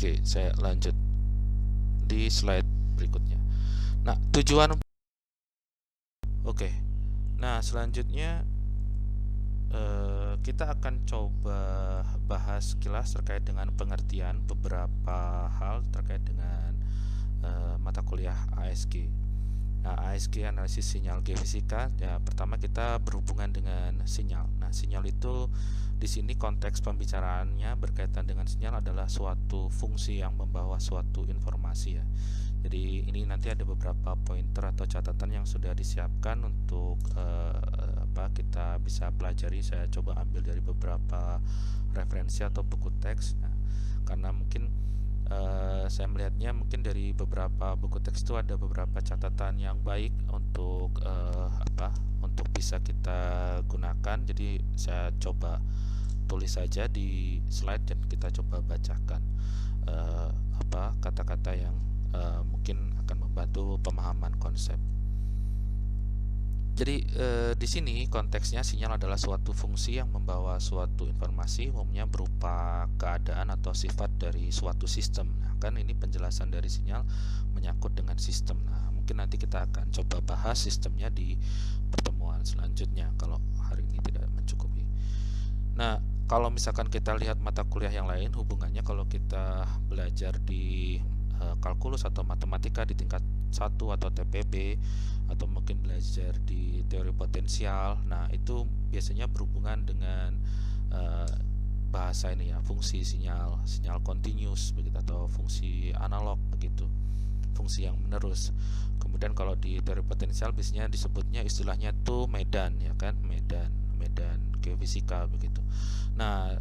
Oke, saya lanjut di slide berikutnya. Nah, tujuan. Oke. Nah, selanjutnya kita akan coba bahas sekilas terkait dengan pengertian beberapa hal terkait dengan mata kuliah ASG. Nah, ASG analisis sinyal geofisika. Ya, pertama kita berhubungan dengan sinyal. Nah, sinyal itu di sini konteks pembicaraannya berkaitan dengan sinyal adalah suatu fungsi yang membawa suatu informasi ya. Jadi ini nanti ada beberapa pointer atau catatan yang sudah disiapkan untuk kita bisa pelajari. Saya coba ambil dari beberapa referensi atau buku teks. Nah, karena mungkin saya melihatnya mungkin dari beberapa buku teks itu ada beberapa catatan yang baik untuk untuk bisa kita gunakan. Jadi saya coba tulis saja di slide dan kita coba bacakan kata-kata yang mungkin akan membantu pemahaman konsep. Jadi di sini konteksnya sinyal adalah suatu fungsi yang membawa suatu informasi, umumnya berupa keadaan atau sifat dari suatu sistem. Nah, kan ini penjelasan dari sinyal menyangkut dengan sistem. Nah, mungkin nanti kita akan coba bahas sistemnya di pertemuan selanjutnya kalau hari ini tidak mencukupi. Nah, kalau misalkan kita lihat mata kuliah yang lain, hubungannya kalau kita belajar di kalkulus atau matematika di tingkat 1 atau TPB, atau mungkin belajar di teori potensial. Nah, itu biasanya berhubungan dengan bahasa ini ya, fungsi sinyal continuous begitu, atau fungsi analog begitu, fungsi yang menerus. Kemudian kalau di teori potensial biasanya disebutnya istilahnya tuh medan ya kan, medan geofisika begitu. Nah,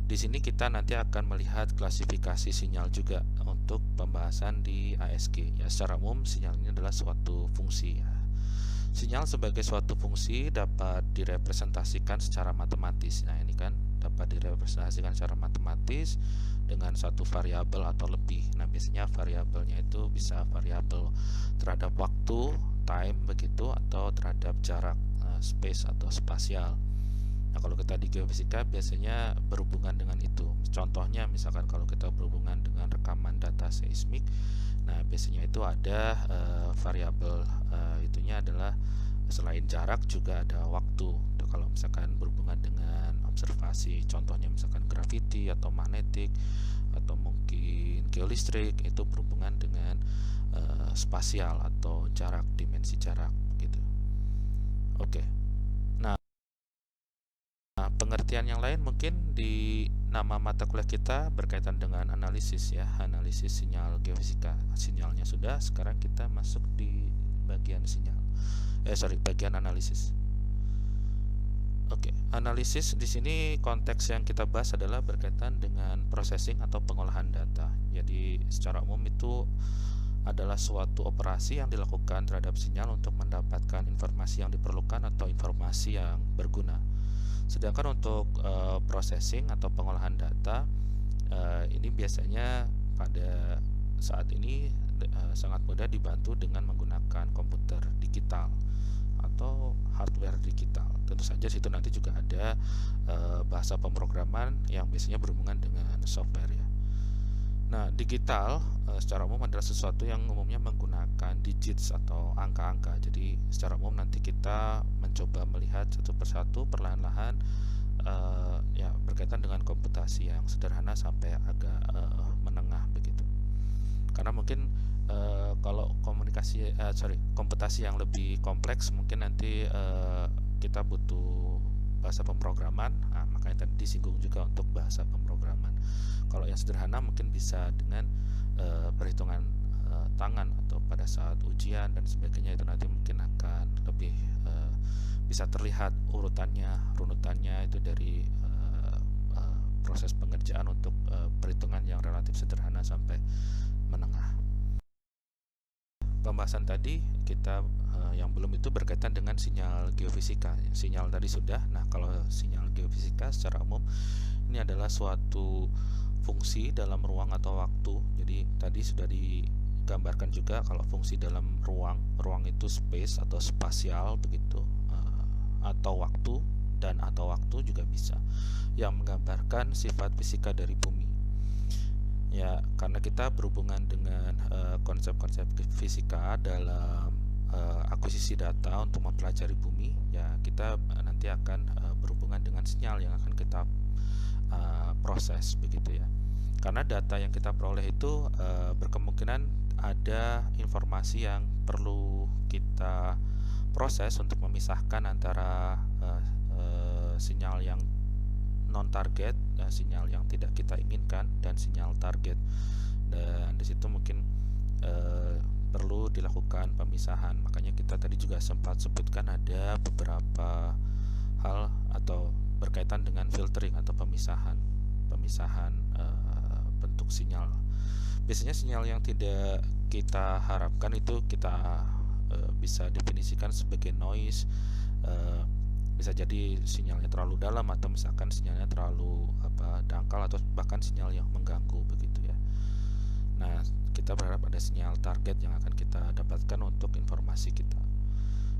di sini kita nanti akan melihat klasifikasi sinyal juga untuk pembahasan di ASG. Ya, secara umum sinyal ini adalah suatu fungsi ya. Sinyal sebagai suatu fungsi dapat direpresentasikan secara matematis. Nah, ini kan dapat direpresentasikan secara matematis dengan satu variabel atau lebih. Nah, biasanya variabelnya itu bisa variabel terhadap waktu, time begitu, atau terhadap jarak, space atau spasial. Nah, kalau kita di geofisika biasanya berhubungan dengan itu. Contohnya misalkan kalau kita berhubungan dengan rekaman data seismik, nah biasanya itu ada variabel itunya adalah selain jarak juga ada waktu. Kalau misalkan berhubungan dengan observasi, contohnya misalkan gravity atau magnetik atau mungkin geolistrik, itu berhubungan dengan spasial atau jarak, dimensi jarak gitu. Oke. Nah, pengertian yang lain mungkin di nama mata kuliah kita berkaitan dengan analisis ya, analisis sinyal geofisika. Sinyalnya sudah, sekarang kita masuk di bagian sinyal. Bagian analisis. Oke, analisis di sini konteks yang kita bahas adalah berkaitan dengan processing atau pengolahan data. Jadi secara umum itu adalah suatu operasi yang dilakukan terhadap sinyal untuk mendapatkan informasi yang diperlukan atau informasi yang berguna. Sedangkan untuk processing atau pengolahan data, ini biasanya pada saat ini sangat mudah dibantu dengan menggunakan komputer digital atau hardware digital. Tentu saja situ nanti juga ada bahasa pemrograman yang biasanya berhubungan dengan software ya. Nah, digital secara umum adalah sesuatu yang umumnya menggunakan digits atau angka-angka. Jadi secara umum nanti kita mencoba melihat satu persatu perlahan-lahan ya berkaitan dengan komputasi yang sederhana sampai agak menengah begitu. Karena mungkin kalau komputasi yang lebih kompleks mungkin nanti kita butuh bahasa pemrograman. Nah, makanya tadi disinggung juga untuk bahasa pemrograman. Kalau yang sederhana mungkin bisa dengan perhitungan tangan atau pada saat ujian dan sebagainya, itu nanti mungkin akan lebih bisa terlihat runutannya itu dari proses pengerjaan untuk perhitungan yang relatif sederhana sampai menengah. Pembahasan tadi kita yang belum itu berkaitan dengan sinyal geofisika. Sinyal tadi sudah. Nah, kalau sinyal geofisika secara umum ini adalah suatu fungsi dalam ruang atau waktu. Jadi tadi sudah digambarkan juga kalau fungsi dalam ruang itu space atau spasial begitu, atau waktu dan atau waktu juga bisa, yang menggambarkan sifat fisika dari bumi. Ya, karena kita berhubungan dengan konsep-konsep fisika dalam akuisisi data untuk mempelajari bumi, ya kita nanti akan berhubungan dengan sinyal yang akan kita proses begitu ya. Karena data yang kita peroleh itu berkemungkinan ada informasi yang perlu kita proses untuk memisahkan antara sinyal yang non-target, sinyal yang tidak kita inginkan, dan sinyal target. Dan di situ mungkin perlu dilakukan pemisahan. Makanya kita tadi juga sempat sebutkan ada beberapa hal atau berkaitan dengan filtering atau pemisahan bentuk sinyal. Biasanya sinyal yang tidak kita harapkan itu kita bisa definisikan sebagai noise. Bisa jadi sinyalnya terlalu dalam, atau misalkan sinyalnya terlalu dangkal, atau bahkan sinyal yang mengganggu begitu ya. Nah, kita berharap ada sinyal target yang akan kita dapatkan untuk informasi kita.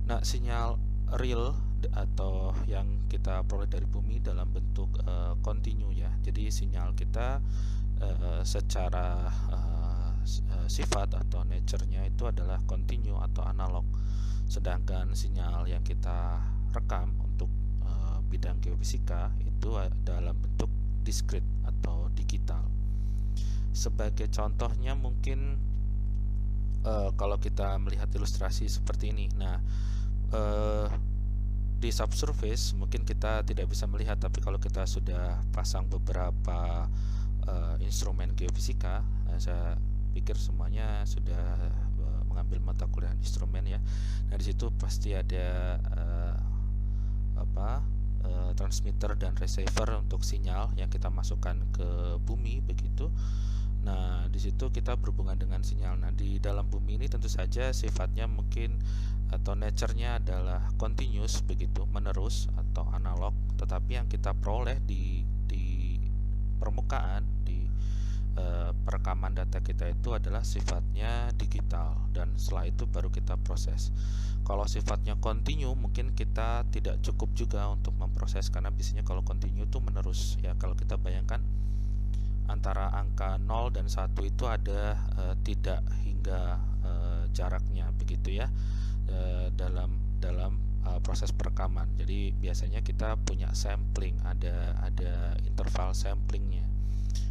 Nah, sinyal real atau yang kita peroleh dari bumi dalam bentuk continue ya. Jadi sinyal kita secara sifat atau nature-nya itu adalah continue atau analog. Sedangkan sinyal yang kita rekam untuk bidang geofisika itu dalam bentuk discrete atau digital. Sebagai contohnya mungkin kalau kita melihat ilustrasi seperti ini. Nah, di subsurface mungkin kita tidak bisa melihat, tapi kalau kita sudah pasang beberapa instrumen geofisika, saya pikir semuanya sudah mengambil mata kuliah instrumen ya. Nah, di situ pasti ada transmitter dan receiver untuk sinyal yang kita masukkan ke bumi begitu. Nah, di situ kita berhubungan dengan sinyal. Nah, di dalam bumi ini tentu saja sifatnya mungkin atau nature-nya adalah continuous begitu, menerus atau analog, tetapi yang kita peroleh di permukaan, di perekaman data kita itu adalah sifatnya digital, dan setelah itu baru kita proses. Kalau sifatnya continue mungkin kita tidak cukup juga untuk memproses, karena biasanya kalau continue itu menerus ya. Kalau kita bayangkan antara angka 0 dan 1 itu ada tidak hingga jaraknya begitu ya, dalam proses perekaman. Jadi biasanya kita punya sampling, ada interval samplingnya.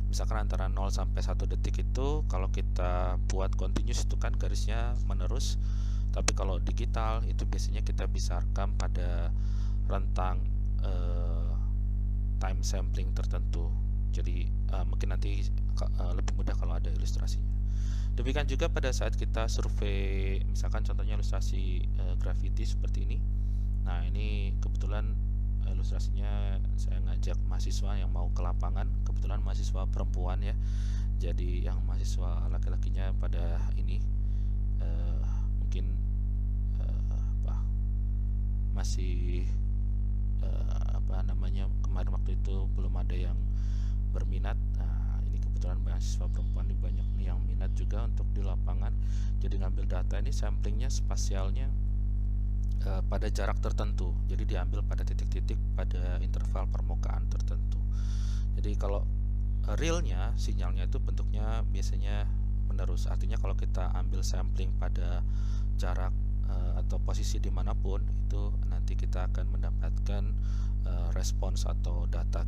Misalkan antara 0 sampai 1 detik itu kalau kita buat continuous itu kan garisnya menerus, tapi kalau digital itu biasanya kita bisa rekam pada rentang time sampling tertentu. Jadi mungkin nanti lebih mudah kalau ada ilustrasinya. Demikian juga pada saat kita survei, misalkan contohnya ilustrasi gravity seperti ini. Nah, ini kebetulan ilustrasinya saya ngajak mahasiswa yang mau ke lapangan, kebetulan mahasiswa perempuan ya. Jadi yang mahasiswa laki-lakinya pada ini mungkin masih kemarin waktu itu belum ada yang berminat. Nah, ini kebetulan mahasiswa perempuan ini banyak nih yang minat juga untuk di lapangan. Jadi ngambil data ini samplingnya spasialnya pada jarak tertentu. Jadi diambil pada titik-titik pada interval permukaan tertentu. Jadi kalau realnya sinyalnya itu bentuknya biasanya menerus. Artinya kalau kita ambil sampling pada jarak atau posisi dimanapun, itu nanti kita akan mendapatkan respons atau data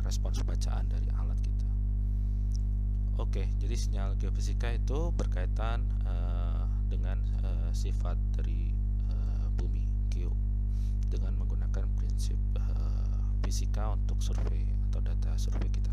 respons bacaan dari alat kita. Oke, jadi sinyal geofisika itu berkaitan dengan sifat dari bumi, geo, dengan menggunakan prinsip fisika untuk survei atau data survei kita.